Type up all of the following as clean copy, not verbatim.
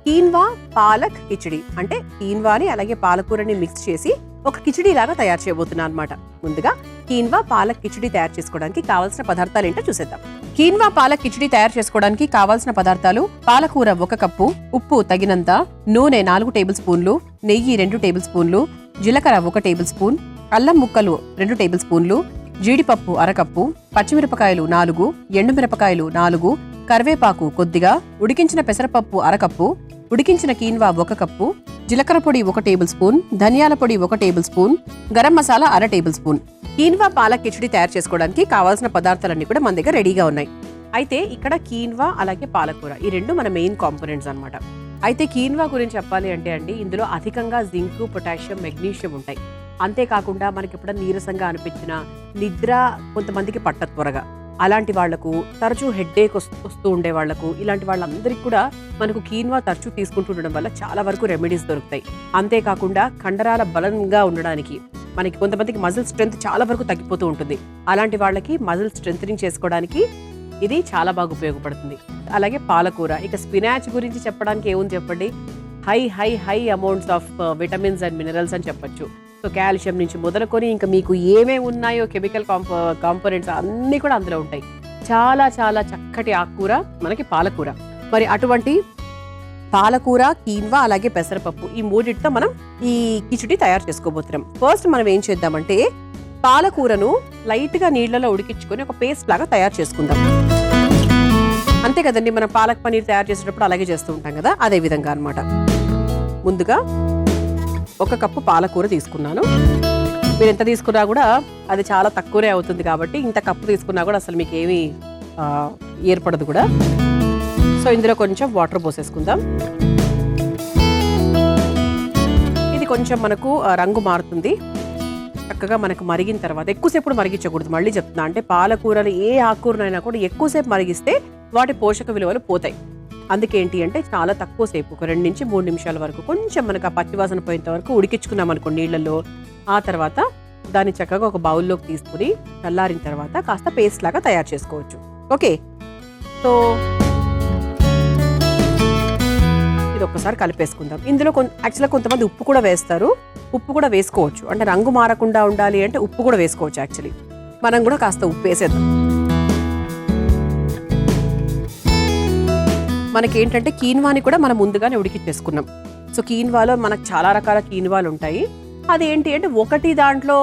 Quinoa palak khichdi. అంటే కీన్వాని అలాగే పాలకూరని మిక్స్ చేసి ఒక కిచిడి లాగా తయారు చేయబోతున్నాను అనమాట. ముందుగా కీన్వా పాలక్ కిచిడి తయారు చేసుకోవడానికి కావాల్సిన పదార్థాలు ఏంటో చూసేద్దాం. కీన్వా పాలక్ కిచిడి తయారు చేసుకోవడానికి కావాల్సిన పదార్థాలు: పాలకూర 1 కప్పు, ఉప్పు తగినంత, నూనె 4 టేబుల్ స్పూన్లు, నెయ్యి 2 టేబుల్ స్పూన్లు, జీలకర్ర 1 టేబుల్ స్పూన్, అల్లం ముక్కలు 2 టేబుల్ స్పూన్లు, జీడిపప్పు 1/2 కప్పు, పచ్చిమిరపకాయలు 4, ఎండుమిరపకాయలు 4, కరివేపాకు కొద్దిగా, ఉడికించిన పెసరపప్పు 1/2 కప్పు, ఉడికించిన కీన్వా 1 కప్పు, జీలకర్ర పొడి 1 టేబుల్ స్పూన్, ధనియాల పొడి 1 table spoon, garam masala 1/2 table spoon. Quinoa palak khichdi తయారు చేసుకోవడానికి కావాల్సిన పదార్థాలన్నీ కూడా మన దగ్గర రెడీగా ఉన్నాయి. అయితే ఇక్కడ కీన్వా అలాగే పాలకూర ఈ రెండు మన మెయిన్ కాంపోనెంట్స్ అన్నమాట. అయితే కీన్వా గురించి చెప్పాలి అంటే అండి, ఇందులో అధికంగా జింక్, పొటాషియం, మెగ్నీషియం ఉంటాయి. అంతేకాకుండా మనకి ఎప్పుడైనా నీరసంగా అనిపించిన, నిద్ర కొంతమందికి పట్టదు త్వరగా, అలాంటి వాళ్లకు, తరచూ హెడ్ఏక్ వస్తూ ఉండే వాళ్లకు, ఇలాంటి వాళ్ళందరికీ కూడా మనకు కీన్వా తరచూ తీసుకుంటూ ఉండడం వల్ల చాలా వరకు రెమెడీస్ దొరుకుతాయి. అంతేకాకుండా కండరాల బలంగా ఉండడానికి, మనకి కొంతమందికి మజిల్ స్ట్రెంత్ చాలా వరకు తగ్గిపోతూ ఉంటుంది, అలాంటి వాళ్ళకి మజిల్ స్ట్రెంథనింగ్ చేసుకోవడానికి ఇది చాలా బాగా ఉపయోగపడుతుంది. అలాగే పాలకూర, ఇక స్పినాచ్ గురించి చెప్పడానికి ఏముంది చెప్పండి, high high high amounts of vitamins and minerals అని చెప్పొచ్చు. సో కాల్షియం నుంచి మొదలుకొని ఇంకా మీకు ఏమేమి ఉన్నాయో కెమికల్ కాంపోనెంట్స్ అన్నీ కూడా అందులో ఉంటాయి. చాలా చాలా చక్కటి ఆకుకూర మనకి పాలకూర. మరి అటువంటి పాలకూర, కీన్వా అలాగే పెసరపప్పు ఈ మూడిటితో మనం ఈ కిచిడి తయారు చేసుకోబోతున్నాం. ఫస్ట్ మనం ఏం చేద్దామంటే, పాలకూరను లైట్ గా నీళ్లలో ఉడికించుకొని ఒక పేస్ట్ లాగా తయారు చేసుకుందాం. అంతే కదండి, మనం పాలక్ పనీర్ తయారు చేసేటప్పుడు అలాగే చేస్తూ ఉంటాం కదా, అదే విధంగా అన్నమాట. ముందుగా 1 కప్పు పాలకూర తీసుకున్నాను. మీరు ఎంత తీసుకున్నా కూడా అది చాలా తక్కువనే అవుతుంది కాబట్టి ఇంత కప్పు తీసుకున్నా కూడా అసలు మీకు ఏమీ ఏర్పడదు కూడా. సో ఇందులో కొంచెం వాటర్ పోసేసుకుందాం. ఇది కొంచెం మనకు రంగు మారుతుంది. చక్కగా మనకు మరిగిన తర్వాత, ఎక్కువసేపు మరిగించకూడదు, మళ్ళీ చెప్తున్నా, అంటే పాలకూరలు ఏ ఆకుకూరనైనా కూడా ఎక్కువసేపు మరిగిస్తే వాటి పోషక విలువలు పోతాయి. అందుకేంటి అంటే చాలా తక్కువ సేపు, ఒక 2 నుంచి 3 నిమిషాల వరకు కొంచెం మనకు ఆ పచ్చివాసన పోయేంత వరకు ఉడికించుకున్నాం అనుకో నీళ్ళల్లో. ఆ తర్వాత దాన్ని చక్కగా ఒక బౌల్లోకి తీసుకుని చల్లారిన తర్వాత కాస్త పేస్ట్ లాగా తయారు చేసుకోవచ్చు. ఓకే, సో ఇది ఒక్కసారి కలిపేసుకుందాం. ఇందులో యాక్చువల్గా కొంతమంది ఉప్పు కూడా వేస్తారు, ఉప్పు కూడా వేసుకోవచ్చు, అంటే రంగు మారకుండా ఉండాలి అంటే ఉప్పు కూడా వేసుకోవచ్చు. యాక్చువల్లీ మనం కూడా కాస్త ఉప్పు వేసేద్దాం. మనకేంటంటే కీన్వాని కూడా మనం ముందుగానే ఉడికిచ్చేసుకున్నాం. సో కీన్వాలో మనకు చాలా రకాల కీన్వాలు ఉంటాయి. అదేంటి అంటే ఒకటి దాంట్లో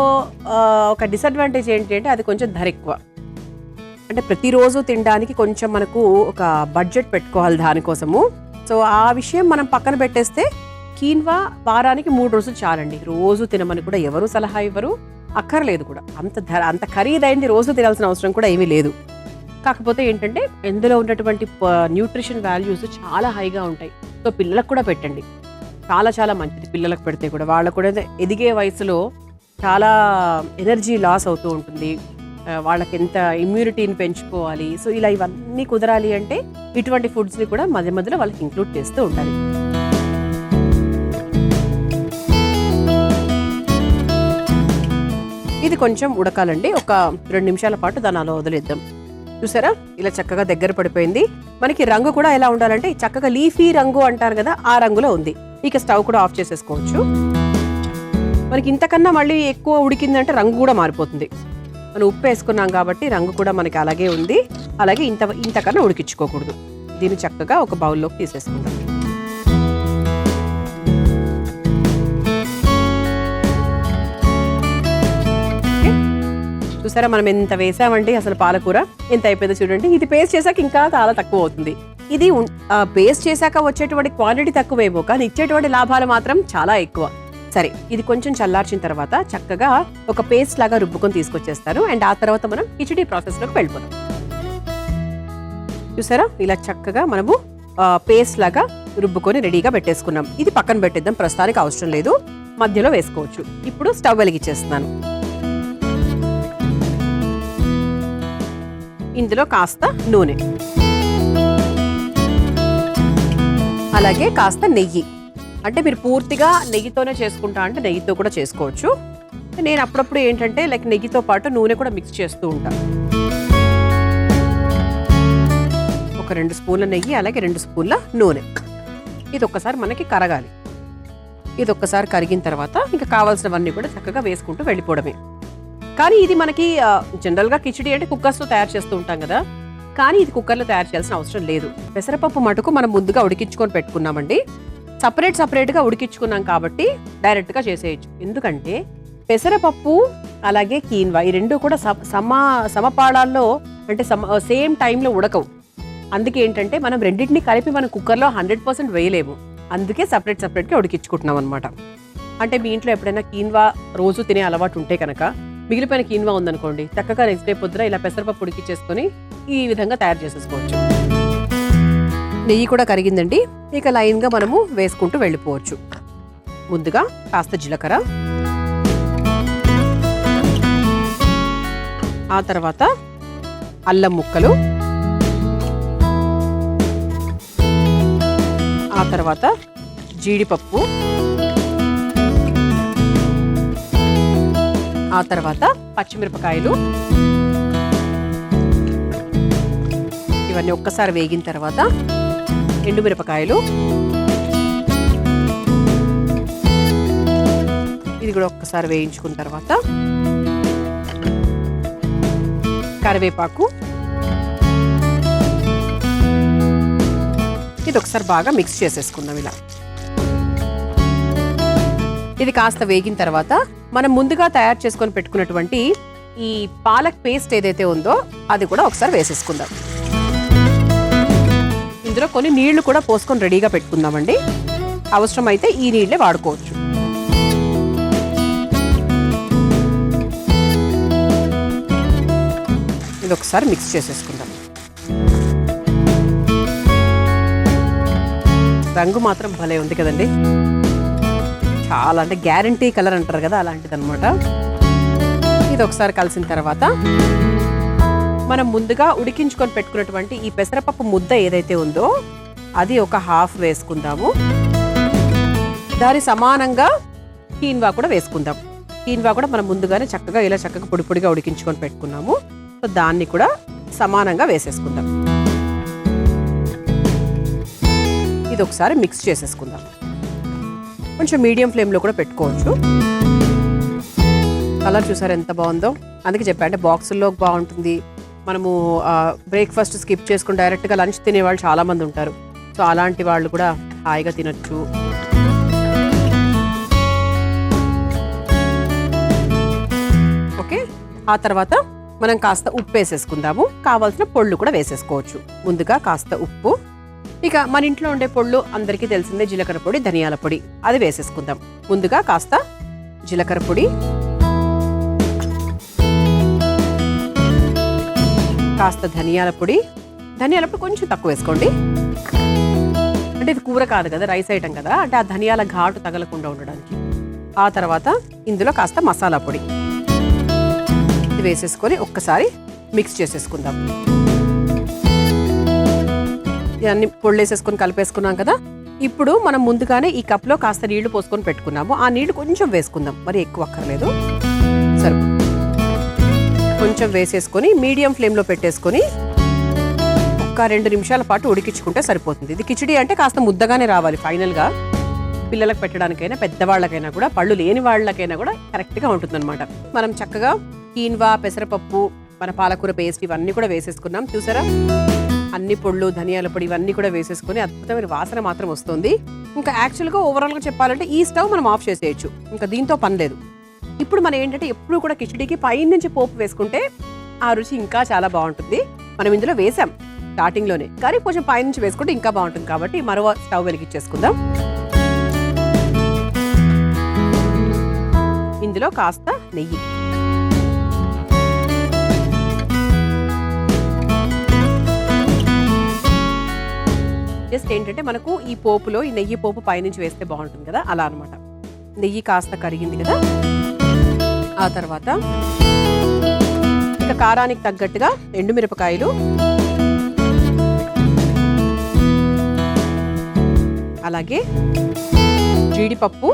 ఒక డిసడ్వాంటేజ్ ఏంటి అంటే అది కొంచెం ధర ఎక్కువ. అంటే ప్రతిరోజు తినడానికి కొంచెం మనకు ఒక బడ్జెట్ పెట్టుకోవాలి దానికోసము. సో ఆ విషయం మనం పక్కన పెట్టేస్తే కీన్వా వారానికి 3 రోజులు చాలండి. రోజు తినమని కూడా ఎవరు సలహా ఇవ్వరు, అక్కర్లేదు కూడా. అంత ఖరీదైంది రోజు తినాల్సిన అవసరం కూడా ఏమీ లేదు. కాకపోతే ఏంటంటే ఇందులో ఉన్నటువంటి న్యూట్రిషన్ వాల్యూస్ చాలా హైగా ఉంటాయి. సో పిల్లలకు కూడా పెట్టండి, చాలా చాలా మంచిది. పిల్లలకు పెడితే కూడా వాళ్ళకు కూడా ఎదిగే వయసులో చాలా ఎనర్జీ లాస్ అవుతూ ఉంటుంది, వాళ్ళకి ఎంత ఇమ్యూనిటీని పెంచుకోవాలి. సో ఇలా ఇవన్నీ కుదరాలి అంటే ఇటువంటి ఫుడ్స్ని కూడా మధ్య మధ్యలో వాళ్ళకి ఇంక్లూడ్ చేస్తూ ఉండాలి. ఇది కొంచెం ఉడకాలండి, ఒక 2 నిమిషాల పాటు దాన్ని అలా వదిలేద్దాం. చూసారా, ఇలా చక్కగా దగ్గర పడిపోయింది. మనకి రంగు కూడా ఎలా ఉండాలంటే చక్కగా లీఫీ రంగు అంటారు కదా, ఆ రంగులో ఉంది. ఇక స్టవ్ కూడా ఆఫ్ చేసేసుకోవచ్చు. మనకి ఇంతకన్నా మళ్ళీ ఎక్కువ ఉడికిందంటే రంగు కూడా మారిపోతుంది. మనం ఉప్పు వేసుకున్నాం కాబట్టి రంగు కూడా మనకి అలాగే ఉంది. అలాగే ఇంతకన్నా ఉడికించుకోకూడదు. దీన్ని చక్కగా ఒక బౌల్లోకి తీసేసుకుందాం. చూసారా, మనం ఎంత వేసామంటే అసలు పాలకూర ఎంత అయిపోయిందో చూడండి. ఇది పేస్ట్ చేశాక ఇంకా చాలా తక్కువ అవుతుంది. ఇది పేస్ట్ చేశాక వచ్చేటువంటి క్వాంటిటీ తక్కువేమో, కానీ ఇచ్చేటువంటి లాభాలు మాత్రం చాలా ఎక్కువ. సరే, ఇది కొంచెం చల్లార్చిన తర్వాత చక్కగా ఒక పేస్ట్ లాగా రుబ్బుకొని తీసుకొచ్చేస్తాను. అండ్ ఆ తర్వాత మనం కిచిడి ప్రాసెస్లోకి వెళ్ళిపోతాం. చూసారా, ఇలా చక్కగా మనము పేస్ట్ లాగా రుబ్బుకొని రెడీగా పెట్టేసుకున్నాం. ఇది పక్కన పెట్టేద్దాం, ప్రస్తుతానికి అవసరం లేదు, మధ్యలో వేసుకోవచ్చు. ఇప్పుడు స్టవ్ వెలిగించేస్తున్నాను. ఇందులో కాస్త నూనె, అలాగే కాస్త నెయ్యి. అంటే మీరు పూర్తిగా నెయ్యితోనే చేసుకుంటా అంటే నెయ్యితో కూడా చేసుకోవచ్చు. నేను అప్పుడప్పుడు ఏంటంటే లైక్ నెయ్యితో పాటు నూనె కూడా మిక్స్ చేస్తూ ఉంటాను. ఒక 2 స్పూన్ల నెయ్యి, అలాగే 2 స్పూన్ల నూనె. ఇది ఒక్కసారి మనకి కరగాలి. ఇది ఒక్కసారి కరిగిన తర్వాత ఇంకా కావాల్సినవన్నీ కూడా చక్కగా వేసుకుంటూ వెళ్ళిపోవడమే. కానీ ఇది మనకి జనరల్గా కిచిడి అంటే కుక్కర్స్లో తయారు చేస్తూ ఉంటాం కదా, కానీ ఇది కుక్కర్లో తయారు చేయాల్సిన అవసరం లేదు. పెసరపప్పు మటుకు మనం ముందుగా ఉడికించుకొని పెట్టుకున్నామండి. సపరేట్గా ఉడికించుకున్నాం కాబట్టి డైరెక్ట్గా చేసేయచ్చు. ఎందుకంటే పెసరపప్పు అలాగే కీన్వా ఈ రెండు కూడా సమపాడాల్లో అంటే సేమ్ టైంలో ఉడకవు. అందుకే ఏంటంటే మనం రెండింటిని కలిపి మనం కుక్కర్లో 100% వేయలేము. అందుకే సపరేట్గా ఉడికించుకుంటున్నాం అనమాట. అంటే మీ ఇంట్లో ఎప్పుడైనా కీన్వా రోజు తినే అలవాటు ఉంటే కనుక మిగిలిపోయిన కీన్వా ఉందనుకోండి, చక్కగా నెక్స్ట్ డే పొద్దున ఇలా పెసరపప్పు ఉడికించేసుకొని ఈ విధంగా తయారు చేసేసుకోవచ్చు. నెయ్యి కూడా కరిగిందండి. ఇక లైన్గా మనము వేసుకుంటూ వెళ్ళిపోవచ్చు. ముందుగా కాస్త జీలకర్ర, ఆ తర్వాత అల్లం ముక్కలు, ఆ తర్వాత జీడిపప్పు, ఆ తర్వాత పచ్చిమిరపకాయలు. ఇవన్నీ ఒక్కసారి వేగిన తర్వాత ఎండుమిరపకాయలు, ఇది కూడా ఒక్కసారి వేయించుకున్న తర్వాత కరివేపాకు, ఇది ఒకసారి బాగా మిక్స్ చేసేసుకుందాం ఇలా. ఇది కాస్త వేగిన తర్వాత మనం ముందుగా తయారు చేసుకొని పెట్టుకున్నటువంటి ఈ పాలక్ పేస్ట్ ఏదైతే ఉందో అది కూడా ఒకసారి వేసేసుకుందాం. ఇందులో కొన్ని నీళ్లు కూడా పోసుకొని రెడీగా పెట్టుకుందామండి. అవసరమైతే ఈ నీళ్ళే వాడుకోవచ్చు. ఇది ఒకసారి మిక్స్ చేసేసుకుందాం. రంగు మాత్రం భలే ఉంది కదండి, చాలా అంటే గ్యారంటీ కలర్ అంటారు కదా, అలాంటిది అనమాట. ఇది ఒకసారి కలిసిన తర్వాత మనం ముందుగా ఉడికించుకొని పెట్టుకున్నటువంటి ఈ పెసరపప్పు ముద్ద ఏదైతే ఉందో అది ఒక హాఫ్ వేసుకుందాము. దాని సమానంగా కీన్వా కూడా వేసుకుందాం. కీన్వా కూడా మనం ముందుగానే చక్కగా పొడి పొడిగా ఉడికించుకొని పెట్టుకున్నాము. సో దాన్ని కూడా సమానంగా వేసేసుకుందాం. ఇది ఒకసారి మిక్స్ చేసేసుకుందాం. కొంచెం మీడియం ఫ్లేమ్లో కూడా పెట్టుకోవచ్చు. కలర్ చూసారు ఎంత బాగుందో. అందుకే చెప్పా, అంటే బాక్సుల్లో బాగుంటుంది. మనము బ్రేక్ఫాస్ట్ స్కిప్ చేసుకుని డైరెక్ట్గా లంచ్ తినేవాళ్ళు చాలామంది ఉంటారు. సో అలాంటి వాళ్ళు కూడా హాయిగా తినచ్చు. ఓకే, ఆ తర్వాత మనం కాస్త ఉప్పు వేసేసుకుందాము. కావాల్సిన పొళ్ళు కూడా వేసేసుకోవచ్చు. ముందుగా కాస్త ఉప్పు, ఇక మన ఇంట్లో ఉండే పొళ్ళు అందరికీ తెలిసిందే, జీలకర్ర పొడి, ధనియాల పొడి, అది వేసేసుకుందాం. ముందుగా కాస్త జీలకర్ర పొడి, కాస్త ధనియాల పొడి కొంచెం తక్కువ వేసుకోండి. అంటే ఇది కూర కాదు కదా, రైస్ ఐటమ్ కదా, అంటే ఆ ధనియాల ఘాటు తగలకుండా ఉండడానికి. ఆ తర్వాత ఇందులో కాస్త మసాలా పొడి ఇది వేసేసుకొని ఒక్కసారి మిక్స్ చేసేసుకుందాం. ఇవన్నీ పొళ్ళు వేసేసుకొని కలిపేసుకున్నాం కదా. ఇప్పుడు మనం ముందుగానే ఈ కప్లో కాస్త నీళ్లు పోసుకొని పెట్టుకున్నాము. ఆ నీళ్లు కొంచెం వేసుకుందాం, మరి ఎక్కువ అక్కర్లేదు, సరిపో. కొంచెం వేసేసుకొని మీడియం ఫ్లేమ్లో పెట్టేసుకొని ఒక 2 నిమిషాల పాటు ఉడికించుకుంటే సరిపోతుంది. ఇది కిచిడి అంటే కాస్త ముద్దగానే రావాలి ఫైనల్గా. పిల్లలకు పెట్టడానికైనా పెద్దవాళ్ళకైనా కూడా, పళ్ళు లేని వాళ్ళకైనా కూడా కరెక్ట్గా ఉంటుందన్నమాట. మనం చక్కగా కీన్వా, పెసరపప్పు, మన పాలకూర పేస్ట్ ఇవన్నీ కూడా వేసేసుకున్నాం. చూసారా, అన్ని పొళ్ళు, ధనియాల పొడి ఇవన్నీ కూడా వేసేసుకొని అద్భుతమైన వాసన మాత్రం వస్తుంది. ఇంకా యాక్చువల్గా ఓవరాల్గా చెప్పాలంటే ఈ స్టవ్ మనం ఆఫ్ చేసేయచ్చు, ఇంకా దీంతో పని లేదు. ఇప్పుడు మనం ఏంటంటే ఎప్పుడు కూడా కిచిడికి పైనుంచి పోపు వేసుకుంటే ఆ రుచి ఇంకా చాలా బాగుంటుంది. మనం ఇందులో వేసాం స్టార్టింగ్లోనే, కానీ కొంచెం పైనుంచి వేసుకుంటే ఇంకా బాగుంటుంది. కాబట్టి మరో స్టవ్ వెలిగించేసుకుందాం. ఇందులో కాస్త నెయ్యి, జస్ట్ ఏంటంటే మనకు ఈ పోపులో ఈ నెయ్యి పోపు పైనుంచి వేస్తే బాగుంటుంది కదా, అలా అనమాట. నెయ్యి కాస్త కరిగింది కదా. ఆ తర్వాత ఇక కారానికి తగ్గట్టుగా ఎండుమిరపకాయలు, అలాగే జీడిపప్పు,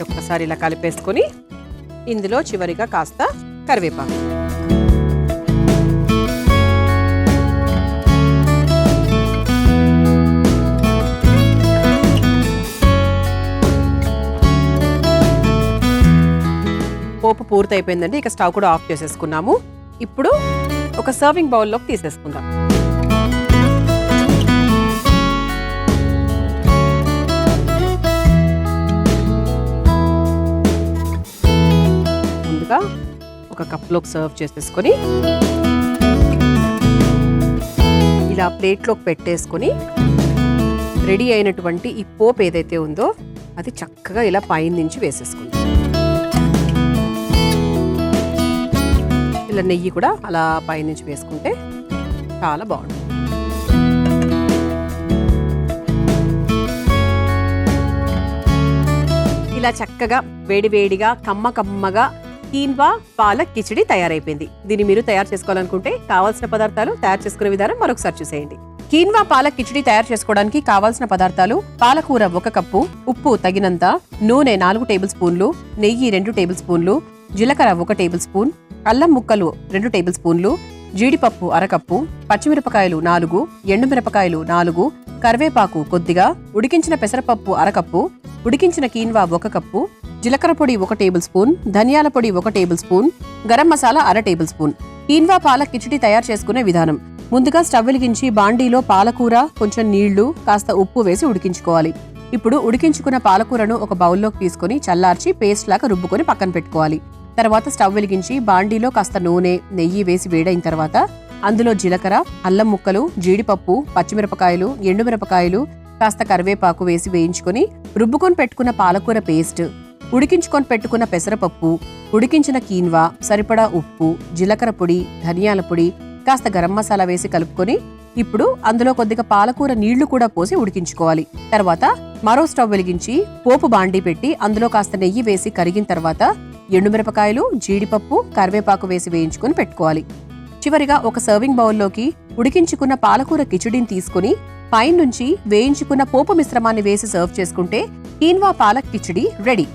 ఒక్కసారి ఇలా కలిపేసుకొని ఇందులో చివరిగా కాస్త కరివేపాకు. పోపు పూర్తి అయిపోయిందండి. ఇక స్టవ్ కూడా ఆఫ్ చేసేసుకున్నాము. ఇప్పుడు ఒక సర్వింగ్ బౌల్లోకి తీసేసుకుందాం. ముందుగా ఒక కప్లోకి సర్వ్ చేసేసుకొని ఇలా ప్లేట్లోకి పెట్టేసుకొని రెడీ అయినటువంటి ఈ పోపు ఏదైతే ఉందో అది చక్కగా ఇలా పైన నుంచి వేసేసుకుంటాం. ఇలా నెయ్యి కూడా అలా పైనుంచి వేసుకుంటే చాలా బాగుంటుంది. ఇలా చక్కగా వేడివేడిగా కమ్మగా కీన్వా పాలక్ కిచిడి తయారైపోయింది. దీన్ని మీరు తయారు చేసుకోవాలనుకుంటే కావాల్సిన పదార్థాలు, తయారు చేసుకునే విధానం మరొకసారి చూసేయండి. కీన్వా పాలక్ కిచిడి తయారు చేసుకోవడానికి కావాల్సిన పదార్థాలు: పాలకూర 1 కప్పు, ఉప్పు తగినంత, నూనె 4 టేబుల్ స్పూన్లు, నెయ్యి 2 టేబుల్ స్పూన్లు, జీలకర్ర 1 టేబుల్ స్పూన్, అల్లం ముక్కలు 2 టేబుల్ స్పూన్లు, జీడిపప్పు 1/2 కప్పు, పచ్చిమిరపకాయలు 4, ఎండుమిరపకాయలు 4, కరివేపాకు కొద్దిగా, ఉడికించిన పెసరపప్పు 1/2 కప్పు, ఉడికించిన కీన్వా 1 కప్పు, జీలకర్ర పొడి 1 టేబుల్ స్పూన్, ధనియాల పొడి 1 table spoon, garam masala 1/2 table spoon. Quinoa palak khichdi తయారు చేసుకునే విధానం: ముందుగా స్టవ్ వెలిగించి బాండీలో పాలకూర, కొంచెం నీళ్లు, కాస్త ఉప్పు వేసి ఉడికించుకోవాలి. ఇప్పుడు ఉడికించుకున్న పాలకూరను ఒక బౌల్లోకి తీసుకుని చల్లార్చి పేస్ట్ లాగా రుబ్బుకొని పక్కన పెట్టుకోవాలి. తర్వాత స్టవ్ వెలిగించి బాండీలో కాస్త నూనె, నెయ్యి వేసి వేడైన తర్వాత అందులో జీలకర్ర, అల్లం ముక్కలు, జీడిపప్పు, పచ్చిమిరపకాయలు, ఎండుమిరపకాయలు, కాస్త కరివేపాకు వేసి వేయించుకొని రుబ్బుకొని పెట్టుకున్న పాలకూర పేస్ట్, ఉడికించుకొని పెట్టుకున్న పెసరపప్పు, ఉడికించిన కీన్వా, సరిపడా ఉప్పు, జీలకర్ర పొడి, ధనియాల పొడి, కాస్త గరం మసాలా వేసి కలుపుకొని ఇప్పుడు అందులో కొద్దిగా పాలకూర నీళ్లు కూడా పోసి ఉడికించుకోవాలి. తర్వాత మరో స్టవ్ వెలిగించి పోపు బాండీ పెట్టి అందులో కాస్త నెయ్యి వేసి కరిగిన తర్వాత ఎండుమిరపకాయలు, జీడిపప్పు, కరివేపాకు వేసి వేయించుకొని పెట్టుకోవాలి. చివరిగా ఒక సర్వింగ్ బౌల్లోకి ఉడికించుకున్న పాలకూర కిచిడిని తీసుకుని పైనుంచి వేయించుకున్న పోపు మిశ్రమాన్ని వేసి సర్వ్ చేసుకుంటే కీన్వా పాలక్ కిచిడి రెడీ.